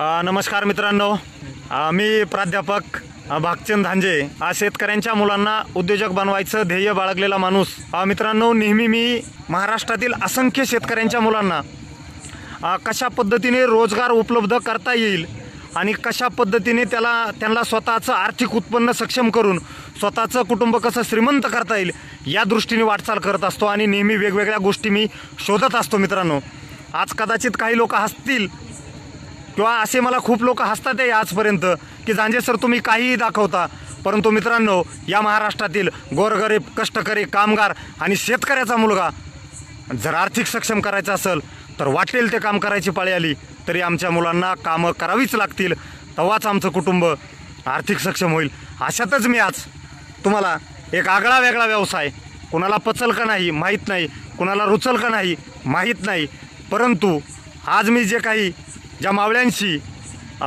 नमस्कार मित्रांनो, मी प्राध्यापक भागचंद धांजे. शेतकऱ्यांच्या मुलांना उद्योजक बनवायचं ध्येय बाळगलेला माणूस. मित्रांनो, नेहमी मी महाराष्ट्रातील असंख्य शेतकऱ्यांच्या मुलांना कशा पद्धतीने रोजगार उपलब्ध करता येईल आणि कशा पद्धतीने त्यांना स्वतःचं आर्थिक उत्पन्न सक्षम करून स्वतःचं कुटुंब कसं श्रीमंत करता येईल या दृष्टीने वाटचाल करत असतो आणि नेहमी वेगवेगळ्या गोष्टी मी शोधत असतो. मित्रांनो, आज कदाचित काही लोक हसतील किंवा असे मला खूप लोक हसतात आहे आजपर्यंत की झांजे सर तुम्ही काहीही दाखवता, परंतु मित्रांनो, या महाराष्ट्रातील गोरगरीब कष्टकरी कामगार आणि शेतकऱ्याचा मुलगा जर आर्थिक सक्षम करायचं असेल तर वाटेल ते काम करायची पाळी आली तरी आमच्या मुलांना कामं करावीच लागतील, तेव्हाच आमचं कुटुंब आर्थिक सक्षम होईल. अशातच मी आज तुम्हाला एक आगळा वेगळा व्यवसाय, कुणाला पचल का नाही माहीत नाही, कुणाला रुचल का नाही माहीत नाही, परंतु आज मी जे काही ज्या मावळ्यांशी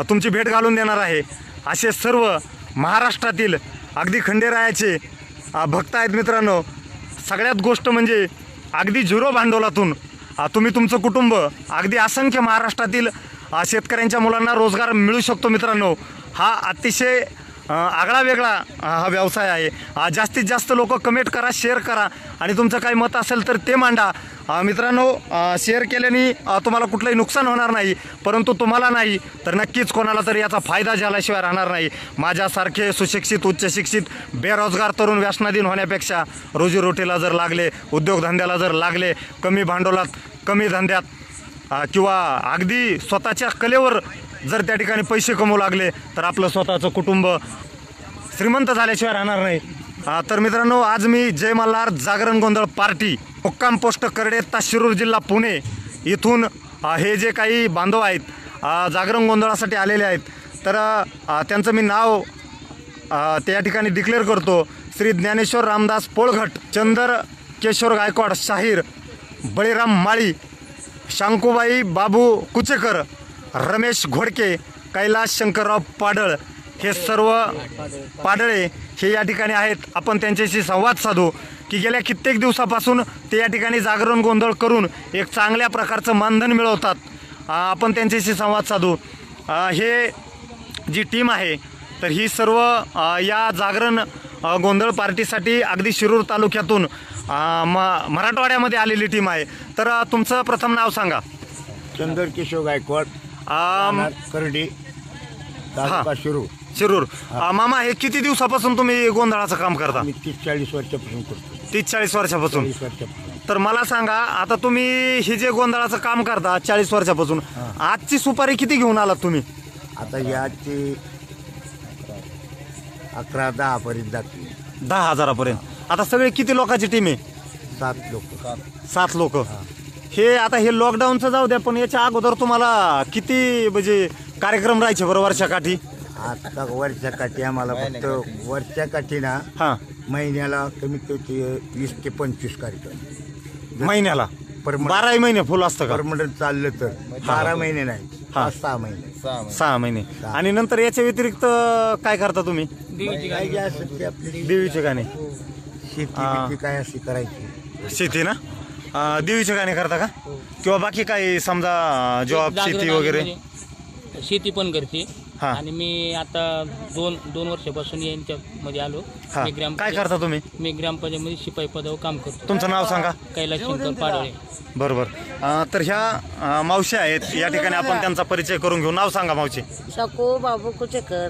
तुमची भेट घालून देणार आहे असे सर्व महाराष्ट्रातील अगदी खंडेरायाचे भक्त आहेत. मित्रांनो, सगळ्यात गोष्ट म्हणजे अगदी झिरो भांडवलातून तुम्ही तुमचं कुटुंब अगदी असंख्य महाराष्ट्रातील शेतकऱ्यांच्या मुलांना रोजगार मिळू शकतो. मित्रांनो, हा अतिशय आगळा वेगळा हा व्यवसाय आहे. जास्तीत जास्त लोक कमेंट करा, शेअर करा आणि तुमचं काही मत असेल तर ते मांडा. मित्रांनो, शेअर केल्याने तुम्हाला कुठलंही नुकसान होणार नाही, परंतु तुम्हाला नाही तर नक्कीच कोणाला तरी याचा फायदा झाल्याशिवाय राहणार नाही. माझ्यासारखे सुशिक्षित उच्च शिक्षित बेरोजगार तरुण व्यसनाधीन होण्यापेक्षा रोजीरोटीला जर लागले, उद्योगधंद्याला जर लागले, कमी भांडवलात कमी धंद्यात किंवा अगदी स्वतःच्या कलेवर जर त्या ठिकाणी पैसे कमवू लागले तर आपलं स्वतःचं कुटुंब श्रीमंत झाल्याशिवाय राहणार नाही. तर मित्रांनो, आज मी जय मल्हार जागरण गोंधळ पार्टी मुक्काम पोस्ट करडे शिरूर जिल्हा पुणे इथून हे जे काही बांधव आहेत जागरण गोंधळासाठी आलेले आहेत, तर त्यांचं मी नाव त्या ठिकाणी डिक्लेअर करतो. श्री ज्ञानेश्वर रामदास पोळघट, चंदर केशवर गायकवाड शाहीर, बळीराम माळी, शांकुबाई बाबू कुचेकर, रमेश घोडके, कैलास शंकरराव पाडळ, हे सर्व पाडळे हे या ठिकाणी आहेत. आपण त्यांच्याशी संवाद साधू की गेल्या कित्येक दिवसापासून ते या ठिकाणी जागरण गोंधळ करून एक चांगल्या प्रकारचं मानधन मिळवतात. आपण त्यांच्याशी संवाद साधू. हे जी टीम आहे तर ही सर्व या जागरण गोंधळ पार्टीसाठी अगदी शिरूर तालुक्यातून मराठवाड्यामध्ये आलेली टीम आहे. तर तुमचं प्रथम नाव सांगा. चंदर केशव गायकवाड, करडी, शिरूर. शिरूर. मामा, हे किती दिवसापासून तुम्ही गोंधळाचं काम करता? 30-40 वर्षापासून करतो. 30-40 वर्षापासून. 40 वर्षापासून. तर मला सांगा, आता तुम्ही हे जे गोंधळाचं काम करता 40 वर्षापासून, आजची सुपारी किती घेऊन आलात तुम्ही? आता याची 11-10 पर्यंत जाते. 10,000पर्यंत. आता सगळे किती लोकांची टीम आहे? 7 लोक. 7 लोक. हे आता हे लॉकडाऊनचं जाऊ द्या, पण याच्या अगोदर तुम्हाला किती म्हणजे कार्यक्रम राहायचे बरं वर्षाकाठी? आता वर्षाकाठी आम्हाला फक्त वर्षाकाठी ना महिन्याला कमीत कमी 20 ते 25 कार्यक्रम महिन्याला. 12 महिने फुल असतं का? परमनंट चाललं तर 12 महिने नाही, 6 महिने. 6 महिने. आणि नंतर याच्या व्यतिरिक्त काय करता तुम्ही? देवीचे गाणे, शेती काय अशी करायची. शेती ना, देवीचे गाणे करता का? किंवा बाकी काही समजा जॉब शेती वगैरे? शेती पण करते. आणि मी आता दोन वर्षापासून यांच्यामध्ये आलो. काय करता तुम्ही? मी ग्रामपंचायतमध्ये शिपाई पदावर काम करतो. तुमचं नाव सांगा. कैलास शंकर पाडळे. बरोबर. तर ह्या मावशी आहेत या ठिकाणी, आपण त्यांचा परिचय करून घेऊ. नाव सांगा मावशी. शाकू बाबू कुचेकर.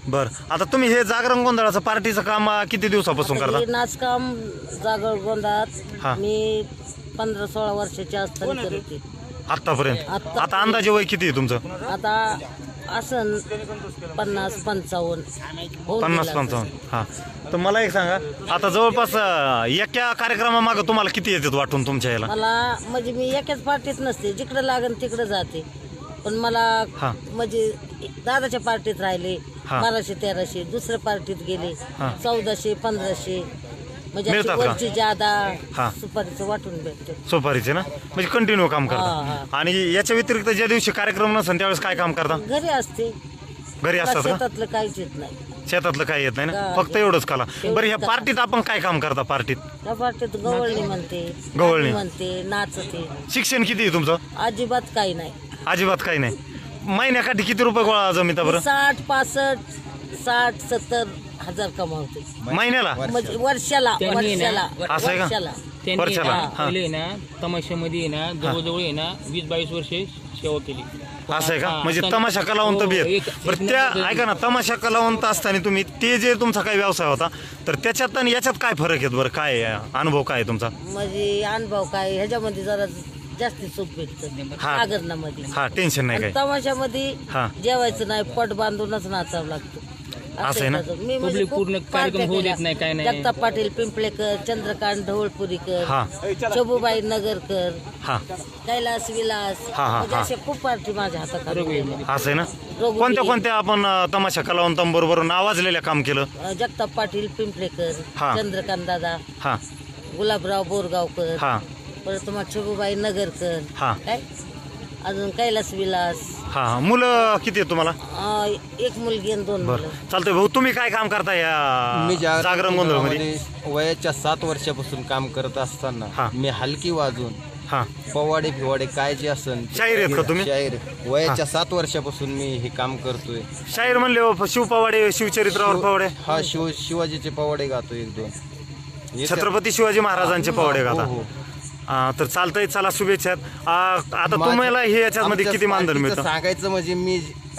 बर. आता तुम्ही हे जागरण गोंधळाचं पार्टीचं काम किती दिवसापासून करता? नाचकाम जागर गोंधळात मी 15-16 वर्षाची असताना करते आतापर्यंत. आता अंदाजे वय किती आहे तुमचं? आता असं 50-55. 50-55. हा. तर मला एक सांगा, आता जवळपास एका कार्यक्रमामागं तुम्हाला किती येतात वाटून तुमच्या याला? मला म्हणजे मी एकाच पार्टीत नसते, जिकडे लागेल तिकडे जाते, पण मला म्हणजे दादाच्या पार्टीत राहिले 1200-1300, दुसऱ्या पार्टीत गेले 1400-1500, म्हणजे वरची जादा सुपारीचं वाटून भेटते. सुपारीचे ना, म्हणजे कंटिन्यू काम करता. आणि याच्या व्यतिरिक्त ज्या दिवशी कार्यक्रम नसेल त्यावेळेस काय काम करता? घरी असते. घरी असतात का? शेतातलं काहीच येत नाही. शेतातलं काही येत नाही ना, फक्त एवढंच कला. बरं, ह्या पार्टीत आपण काय काम करता? पार्टीत गवळणी म्हणते, गवळणी म्हणते, नाचते. शिक्षण किती आहे तुमचं? अजिबात काही नाही. अजिबात काही नाही. महिन्याकाठी किती रुपये गोळा जमिता बरं? 60 65 60 70 हजार कमावते महिन्याला? म्हणजे वर्षाला त्यांनी ना- वर्षाला असं आहे का? वर्षाला. त्यांनी वर्षाला? ना हा. पहिले ना तमाशामध्ये ना जवळजवळ आहे ना 20-22 वर्षे सेवा केली. असं आहे का? हा, म्हणजे आता- तमाशा कलावंत बी हो, आहेत. एक- बरं एक त्या नंबर- ऐका ना, तमाशा कलावंत असताना तुम्ही ते जे तुमचा काही व्यवसाय होता तर त्याच्यात आणि याच्यात काय फरक आहेत बरं? काय अनुभव काय आहे तुमचा? म्हणजे अनुभव काय ह्याच्यामध्ये जरा जास्ती सुख भेटतं हा. आगरणामध्ये. हा, टेन्शन नाही आणि काय. तमाशामध्ये हा. जेवायचं नाही, पट बांधूनच नाचावं लागतं. असं आहे ना? त्याचं. मी Public खूप पूर्ण पार्ट्या कार्यक्रम होऊ केल्या. देत नाही, काय नाही. जगताप पाटील पिंपळेकर, चंद्रकांत ढवळपुरीकर, हा. शोभूबाई नगरकर, हा, कैलास विलास, हा, हा, म्हणजे हा. असे खूप पार्टी माझ्या हातात आल्या. असं आहे ना? रघुवीर. कोणत्या कोणत्या आपण तमाशा कलावंतांबरोबर नावाजलेल्या काम केलं? जगताप पाटील पिंपळेकर, हा. चंद्रकांत दादा, हा, गुलाबराव बोरगावकर, हा, परत तुम्हाला शोभूबाई नगरकर, हा. काय अजून कैलास विलास, हा. मुलं किती आहेत तुम्हाला? एक मुलगी आणि 2 बरं, मुलं. चालतंय भाऊ. तुम्ही काय काम करता मी या जागरण गोंधळमध्ये? मध्ये वयाच्या 7 वर्षापासून काम करत हा. असताना मी हलकी वाजून हा, पवाडे फिवाडे काय जे असन शाहीर आहेत का तुम्ही? शाहीर वयाच्या 7 वर्षापासून मी हे काम करतोय. शाहीर म्हणले हो, शिवपवाडे, शिवचरित्रावर पवाडे, हा शिवाजीचे पवाडे गातो 1-2. छत्रपती शिवाजी महाराजांचे पवाडे गाता. हो, हो. तर चालतंय, चला शुभेच्छा. आता तुम्हाला हे याच्यामध्ये आमच्या किती मानधन पार्टीचं मिळतं? सांगायचं म्हणजे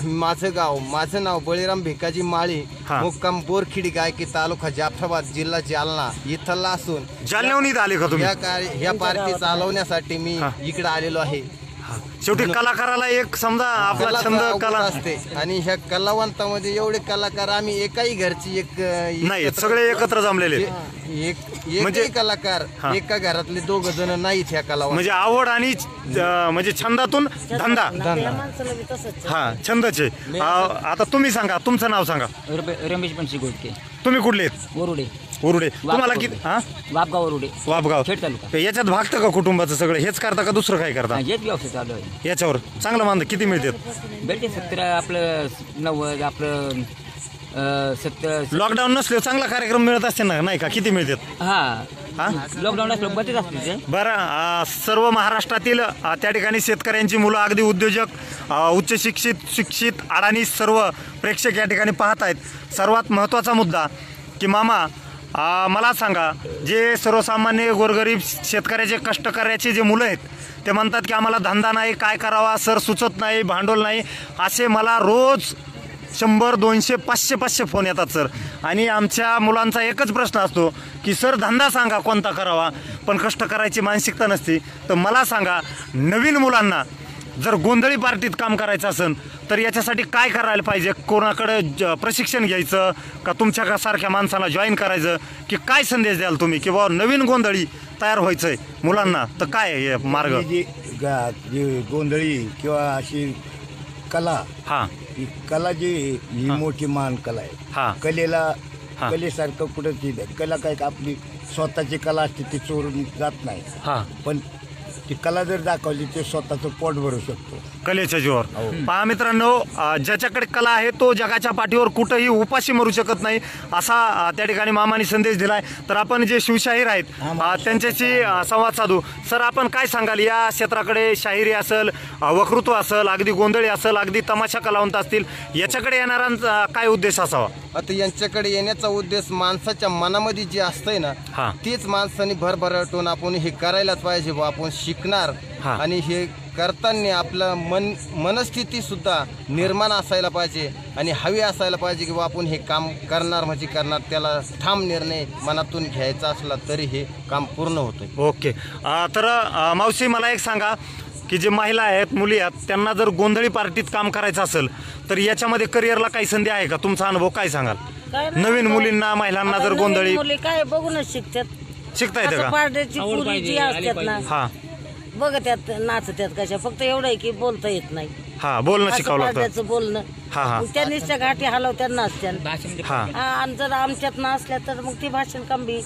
माझं नाव बळीराम भिकाजी माळी, हा. मुक्काम बोरखिडी गायकी तालुका जाफराबाद जिल्हा जालना इथला असून जालन्याहून इथं आले का तुम्ही? ह्या पार्टी चालवण्यासाठी मी हा. इकडे आलेलो आहे. शेवटी कलाकाराला एक समजा आपला कलाच छंद अवगत कला असते आणि ह्या कलावंतामध्ये एवढे कलाकार आम्ही एकाही घरची नाही, सगळे एकत्र जमलेले आहेत. म्हणजे म्हणजे- कलाकार हा. एका घरातले 2 जण नाहीत ह्या कलावंत. म्हणजे आवड आणि म्हणजे छंदातून धंदा. या माणसाला बी तसंच आहे. हा, छंदचे. आता तुम्ही सांगा, तुमचं नाव सांगा. रमेश बनशी गोटके, तुम्ही कुठले आहेत? वरुडे, उरुडे. तुम्हाला किती? हा, वापगाव वरुडे, वापगाव. खेड तालुका. ते याच्यात भागतं का कुटुंबाचं सगळं? हेच करता का दुसरं काय करता? हेच व्यवसाय चालू आहे. याच्यावर चांगलं मानधन किती मिळतात? भेटते 70 आपलं 90 आपलं 70. लॉकडाऊन नसले चांगला कार्यक्रम मिळत असते ना, नाही का? किती मिळतात? हा, हा, लॉकडाऊन असलं बचत असते ते. बरं. सर्व महाराष्ट्रातील त्या ठिकाणी शेतकऱ्यांची मुलं अगदी उद्योजक, उच्च शिक्षित अडाणी सर्व प्रेक्षक या ठिकाणी पाहत आहेत. सर्वात महत्त्वाचा मुद्दा की मामा, मला सांगा, जे सर्वसामान्य गोरगरीब शेतकऱ्याचे कष्टकऱ्याचे जे मुलं आहेत ते म्हणतात की आम्हाला धंदा नाही, काय करावा सर, सुचत नाही, भांडवल नाही, असे मला रोज 100, 200, 500 फोन येतात सर. आणि आमच्या मुलांचा एकच प्रश्न असतो की सर धंदा सांगा कोणता करावा, पण कष्ट करायची मानसिकता नसते. तर मला सांगा, नवीन मुलांना जर गोंधळी पार्टीत काम करायचं असेल तर याच्यासाठी काय करायला पाहिजे? कोणाकडे प्रशिक्षण घ्यायचं का तुमच्यासारख्या माणसाला जॉईन करायचं, की काय संदेश द्याल तुम्ही की बाबा नवीन गोंधळी तयार व्हायचंय मुलांना, तर काय आहे मार्ग? ही जी गोंधळी किंवा अशी कला, हा, ही कला ही मोठी महान कला हा. आहे. कलेला हा. कलेसारखं कुठं ती कला काय का आपली स्वतःची कला असते ती चोरून जात नाही. हा, पण ती कला जर दाखवली ते स्वतःचं पोट भरू शकतो. कलेच्या जीवावर. पहा मित्रांनो, ज्याच्याकडे कला आहे तो जगाच्या पाठीवर कुठंही उपाशी मरू शकत नाही, असा त्या ठिकाणी मामाने संदेश दिलाय. तर आपण जे शिवशाहीर आहेत त्यांच्याशी संवाद साधू. सर, आपण काय सांगाल या क्षेत्राकडे? शाहिरी असेल, वक्तृत्व असेल, अगदी गोंधळी असेल, अगदी तमाशा कलावंत असतील, याच्याकडे येणाऱ्यांचा काय उद्देश असावा? आता यांच्याकडे येण्याचा उद्देश माणसाच्या मनामध्ये जे असतंय ना, हा. तेच माणसाने भरभराटून आपण हे करायलाच पाहिजे बा. आपण शिकणार हा. आणि हे करताना आपलं मनस्थिती सुद्धा निर्माण असायला पाहिजे आणि हवी असायला पाहिजे की बा आपण हे काम करणार म्हणजे करणार. त्याला ठाम निर्णय मनातून घ्यायचा असला तरी हे काम पूर्ण होतं. ओके. तर मावशी, मला एक सांगा की जे महिला आहेत, मुली आहेत, त्यांना जर गोंधळी पार्टीत काम करायचं असेल तर याच्यामध्ये करिअरला काही संधी आहे का? तुमचा अनुभव काय सांगाल? काय नाही, नवीन मुलींना, महिलांना आता जर नवीन गोंधळी मुली काय बघूनच शिकतात. शिकता येते असं का? पार्ट्याची आवड पुरी पाहिजे, जी आली असतात ना, हा, बघत्यात नाचत्यात कशा. फक्त एवढं आहे की बोलता येत नाही. हा, बोलणं असं शिकावं लागतं. पार्ट्याचं बोलणं. हा, हा. मग त्या घाटी हलवत्या नाचत्या. भाषेमध्ये हा, आणि जर आमच्यात नसल्या तर मग ती भाषण कमी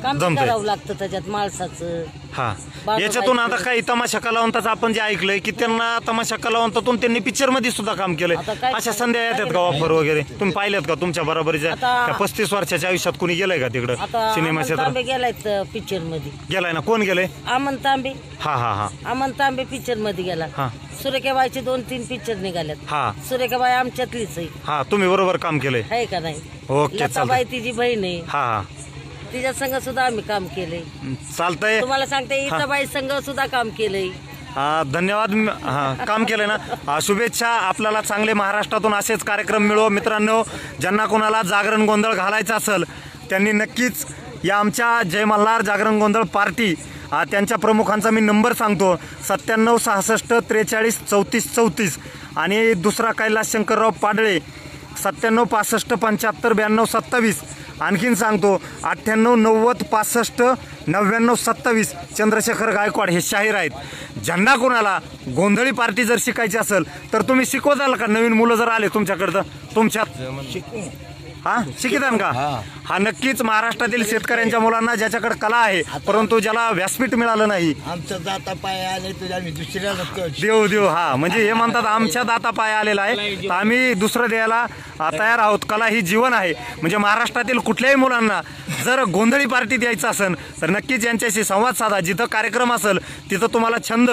काम जमतंय. करावं लागतं त्याच्यात माणसाचं. हा बाजू याच्यातून आता बाजू. काही तमाशा कलावंताचं आपण जे ऐकलंय की त्यांना तमाशा कलावंतातून त्यांनी पिक्चर मध्ये सुद्धा काम केलंय. आता काय अशा सांगू? संध्या येतात का ऑफर वगैरे तुम्ही पाहिल्यात का तुमच्या बरोबरीच्या आता- त्या 35 वर्षाच्या आयुष्यात कोणी गेलंय का तिकडं आता सिनेमा अमन क्षेत्रात तांबे गेलायत पिक्चर मध्ये. गेलाय ना कोण गेलंय अमन तांबे हा हा हा अमन तांबे पिक्चर मध्ये गेला. हा. सुरेखाबाईचे 2-3 पिक्चर निघाल्यात. हा सुरेखाबाई आमच्यातलीच आहे. हा तुम्ही बरोबर काम केलंय आहे का नाही? ओके लताबाई चालतंय तिची बहीण आहे. हा हा तिच्या संघ सुद्धा आम्ही काम केलंय. चालतंय तुम्हाला सांगते इताबाई संघ सुद्धा काम केलंय. धन्यवाद काम केलं ना शुभेच्छा आपल्याला चांगले महाराष्ट्रातून असेच कार्यक्रम मिळो मित्रांनो. ज्यांना कोणाला जागरण गोंधळ घालायचा असेल त्यांनी नक्कीच या आमच्या जय मल्हार जागरण गोंधळ पार्टी त्यांच्या प्रमुखांचा मी नंबर सांगतो 97 66 43 34 34 आणि दुसरा कैलास शंकरराव पाडळे 97 65 75 92 27. आणखीन सांगतो 98 90 65 99 27. चंद्रशेखर गायकवाड हे शाहीर आहेत. ज्यांना कोणाला गोंधळी पार्टी जर शिकायची असेल तर तुम्ही शिकवताल का? नवीन मुलं जर आले तुमच्याकडं तुमच्यात हा शिकितान का? हा नक्कीच महाराष्ट्रातील शेतकऱ्यांच्या मुलांना ज्याच्याकडे कला आहे परंतु ज्याला व्यासपीठ मिळालं नाही आमचं जाता पाय आले तुझ्या आम्ही दुसऱ्याला देव देव हा म्हणजे हे म्हणतात आमच्या दाता पाय आलेला आहे तर आम्ही दुसरं द्यायला तयार आहोत. कला ही जीवन आहे. म्हणजे महाराष्ट्रातील कुठल्याही मुलांना जर गोंधळी पार्टीत यायचं असेल तर नक्कीच यांच्याशी संवाद साधा. जिथं कार्यक्रम असेल तिथं तुम्हाला छंद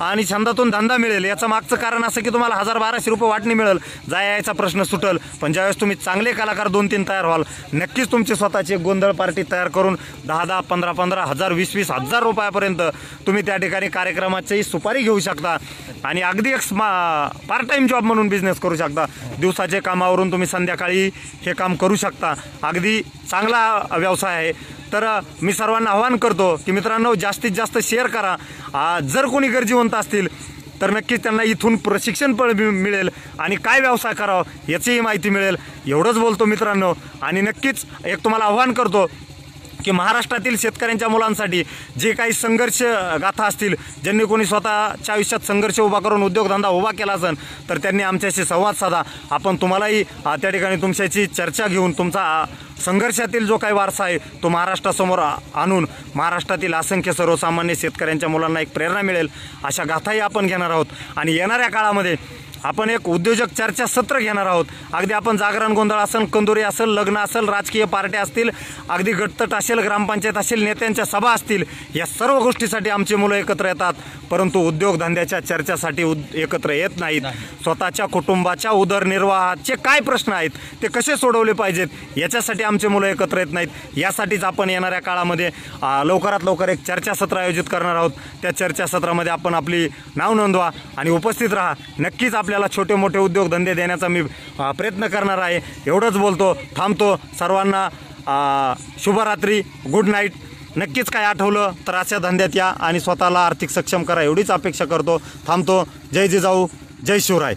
आणि छंदातून धंदा मिळेल. याचं मागचं कारण असं की तुम्हाला 1000-1200 रुपये वाटणी मिळेल. यायचा प्रश्न सुटल. पण ज्यावेळेस तुम्ही चांगले कलाकार 2-3 तयार व्हाल नक्कीच तुमची स्वतःची गोंधळ पार्टी तयार करून 10-10 15-15 हजार 20-20 हजार रुपयापर्यंत तुम्ही त्या ठिकाणी कार्यक्रमाची सुपारी घेऊ शकता आणि अगदी एक पार्ट टाइम जॉब म्हणून बिझनेस करू शकता. दिवसाच्या कामावरून तुम्ही संध्याकाळी हे काम करू शकता. अगदी चांगला व्यवसाय आहे. तर मी सर्वांना आवाहन करतो की मित्रांनो जास्तीत जास्त शेअर करा. जर कोणी गरजेवंत असतील तर नक्कीच त्यांना इथून प्रशिक्षण पण मिळेल आणि काय व्यवसाय करावा याचीही माहिती मिळेल. एवढंच बोलतो मित्रांनो. आणि नक्कीच एक तुम्हाला आव्हान करतो की महाराष्ट्रातील शेतकऱ्यांच्या मुलांसाठी जे काही संघर्ष गाथा असतील ज्यांनी कोणी स्वतःच्या आयुष्यात संघर्ष उभा करून उद्योगधंदा उभा केला असेल तर त्यांनी आमच्याशी संवाद साधा. आपण तुम्हालाही त्या ठिकाणी तुमच्याशी चर्चा घेऊन तुमचा संघर्षातील जो काही वारसा आहे तो महाराष्ट्रासमोर आणून महाराष्ट्रातील असंख्य सर्वसामान्य शेतकऱ्यांच्या मुलांना एक प्रेरणा मिळेल अशा गाथाही आपण घेणार आहोत. आणि येणाऱ्या काळामध्ये आपण एक उद्योजक चर्चा सत्र घेणार आहोत. अगदी आपण जागरण गोंधळ असेल कंदुरी असेल लग्न असेल राजकीय पार्ट्या असतील अगदी गटतट असेल ग्रामपंचायत असेल नेत्यांच्या सभा असतील या सर्व गोष्टीसाठी आमची मुलं एकत्र येतात. परंतु उद्योगधंद्याच्या चर्चेसाठी एकत्र येत नाहीत. स्वतःच्या कुटुंबाच्या उदरनिर्वाहाचे काय प्रश्न आहेत ते कसे सोडवले पाहिजेत याच्यासाठी आमचे मुलं एकत्र येत नाहीत. यासाठीच आपण येणाऱ्या काळामध्ये लवकरात लवकर एक चर्चासत्र आयोजित करणार आहोत. त्या चर्चासत्रामध्ये आपण आपली नाव नोंदवा आणि उपस्थित राहा. नक्कीच आपल्याला छोटे मोठे उद्योगधंदे देण्याचा मी प्रयत्न करणार आहे. एवढंच बोलतो थांबतो. सर्वांना शुभरात्री गुड नाईट. नक्कीच काय आठवलं तर अशा धंद्यात या आणि स्वतःला आर्थिक सक्षम करा एवढीच अपेक्षा करतो. थांबतो. जय जिजाऊ जय शिवराय.